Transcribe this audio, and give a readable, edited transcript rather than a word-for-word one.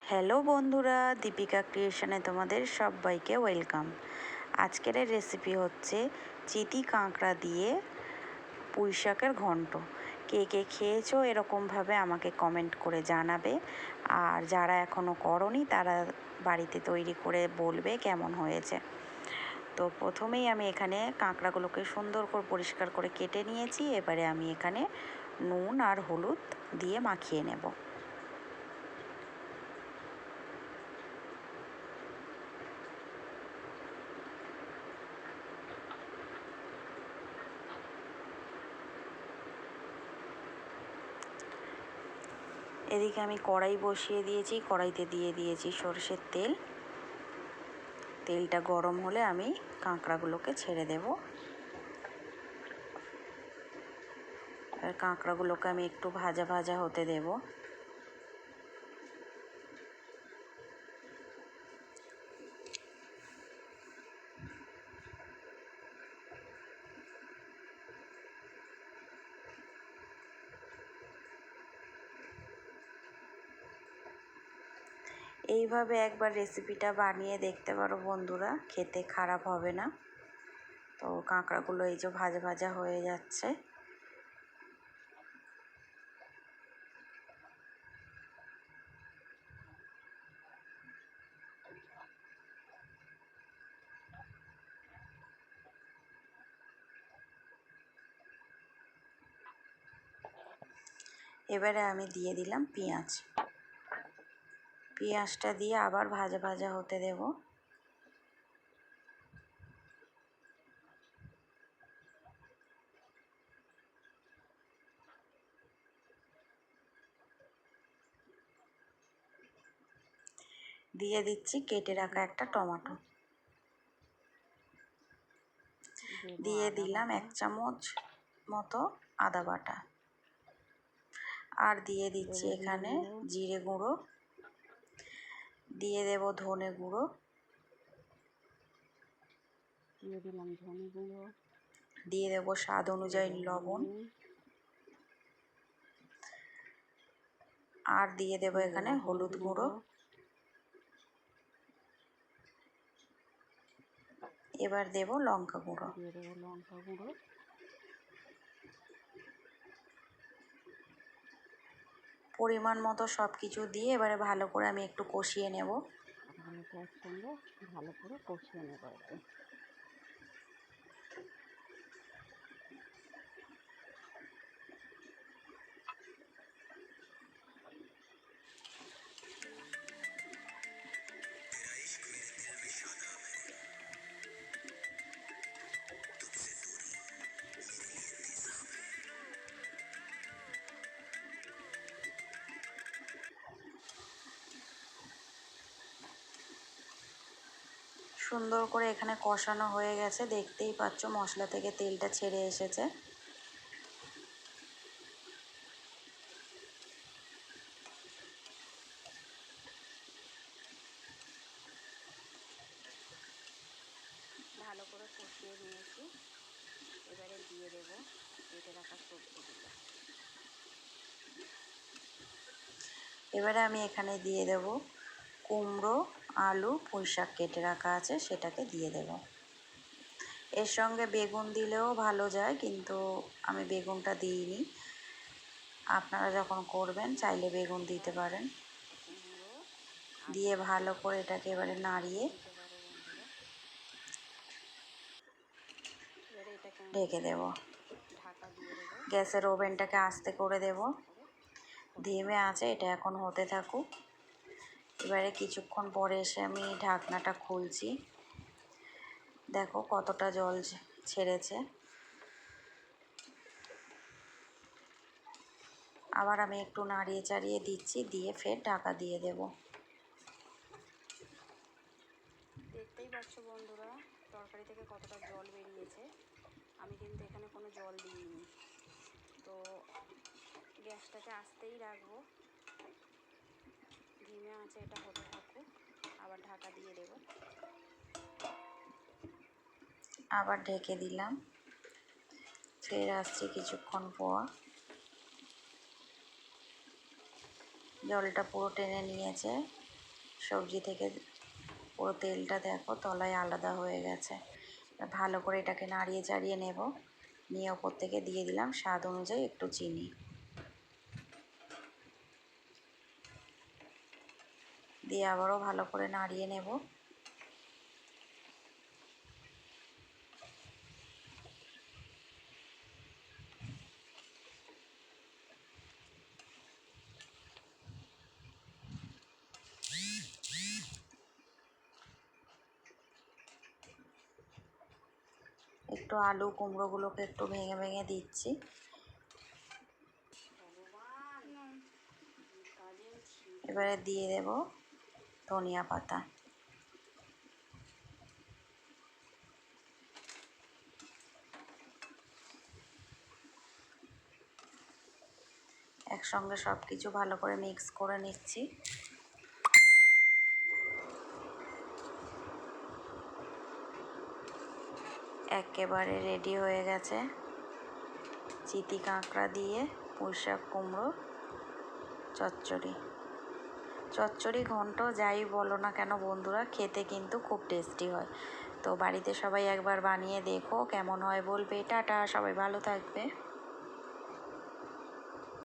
Hello বন্ধুরা, দীপিকা ক্রিয়েশনে তোমাদের সবাইকে ওয়েলকাম। আজকের রেসিপি হচ্ছে চিতি কাঁকড়া দিয়ে পুঁই শাকের ঘন্ট। কে কে খেয়েছো এরকমভাবে আমাকে কমেন্ট করে জানাবে, আর যারা এখনও করনি তারা বাড়িতে তৈরি করে বলবে কেমন হয়েছে। তো প্রথমেই আমি এখানে কাঁকড়াগুলোকে সুন্দর করে পরিষ্কার করে কেটে নিয়েছি। এবারে আমি এখানে নুন আর হলুদ দিয়ে মাখিয়ে নেব। এদিকে আমি কড়াই বসিয়ে দিয়েছি, কড়াইতে দিয়ে দিয়েছি সরষের তেল। তেলটা গরম হলে আমি কাঁকড়াগুলোকে ছেড়ে দেব। আর কাঁকড়াগুলোকে আমি একটু ভাজা ভাজা হতে দেব। এইভাবে একবার রেসিপিটা বানিয়ে দেখতে পারো বন্ধুরা, খেতে খারাপ হবে না। তো কাঁকড়াগুলো এই যে ভাজা ভাজা হয়ে যাচ্ছে। এবারে আমি দিয়ে দিলাম পেঁয়াজ। পেঁয়াজটা দিয়ে আবার ভাজা ভাজা হতে দেব। দিয়ে দিচ্ছি কেটে রাখা একটা টমেটো। দিয়ে দিলাম 1 চামচ মতো আদা বাটা। আর দিয়ে দিচ্ছি এখানে জিরে গুঁড়ো, দিয়ে দেব ধনে গুঁড়ো, দিয়ে দেব স্বাদ অনুযায়ী লবণ, আর দিয়ে দেব এখানে হলুদ গুঁড়ো। এবার দেব লঙ্কা গুঁড়ো। পরিমাণ মতো সব কিছু দিয়ে এবারে ভালো করে আমি একটু কষিয়ে নেব। ভালো করে কষিয়ে নেব। সুন্দর করে এখানে কষানো হয়ে গেছে, দেখতেই পাচ্ছ মশলা থেকে তেলটা ছেড়ে এসেছে। ভালো করে কষিয়ে নিয়েছি। এবারে দিয়ে দেব কেটে রাখা সবজিগুলো। এবারে আমি এখানে দিয়ে দেব কুমড়ো, আলু, পুঁই শাক কেটে রাখা আছে, সেটাকে দিয়ে দেব। এর সঙ্গে বেগুন দিলেও ভালো যায়, কিন্তু আমি বেগুনটা দিইনি। আপনারা যখন করবেন চাইলে বেগুন দিতে পারেন। দিয়ে ভালো করে এটাকে এবারে নাড়িয়ে ঢেকে দেব। গ্যাসের ওভেনটাকে আস্তে করে দেব, ধিমে আছে। এটা এখন হতে থাকুক। এবারে কিছুক্ষণ পরে এসে আমি ঢাকনাটা খুলছি। দেখো কতটা জল ছেড়েছে। আবার আমি একটু নাড়িয়ে চাড়িয়ে দিচ্ছি, দিয়ে ফের ঢাকা দিয়ে দেব। দেখতেই পাচ্ছ বন্ধুরা তরকারি থেকে কতটা জল বেরিয়েছে। আমি কিন্তু এখানে কোনো জল দিইনি। তো গ্যাসটাকে আস্তেই রাখবো, ধিমে আছে, এটা হতে থাকুক। আবার ঢাকা দিয়ে দেব। আবার ঢেকে দিলাম, ফের আসছি কিছুক্ষণ পর। জলটা পুরো টেনে নিয়েছে। সবজি থেকে পুরো তেলটা দেখো তলায় আলাদা হয়ে গেছে। ভালো করে এটাকে নাড়িয়ে চাড়িয়ে নেব। নিয়ে ওপর থেকে দিয়ে দিলাম স্বাদ অনুযায়ী একটু চিনি, দিয়ে আবারও ভালো করে নাড়িয়ে নেব। একটু আলু কুমড়োগুলোকে একটু ভেঙে ভেঙে দিচ্ছি। এবারে দিয়ে দেব ধনিয়া পাতা। একসঙ্গে সব কিছু ভালো করে মিক্স করে নিচ্ছি। একেবারে রেডি হয়ে গেছে চিতি কাঁকড়া দিয়ে পুঁইশাক কুমড়ো চচ্চড়ি। চচ্চড়ি ঘন্ট যাই বলো না কেন বন্ধুরা, খেতে কিন্তু খুব টেস্টি হয়। তো বাড়িতে সবাই একবার বানিয়ে দেখো, কেমন হয় বলবে। টাটা, সবাই ভালো থাকবে।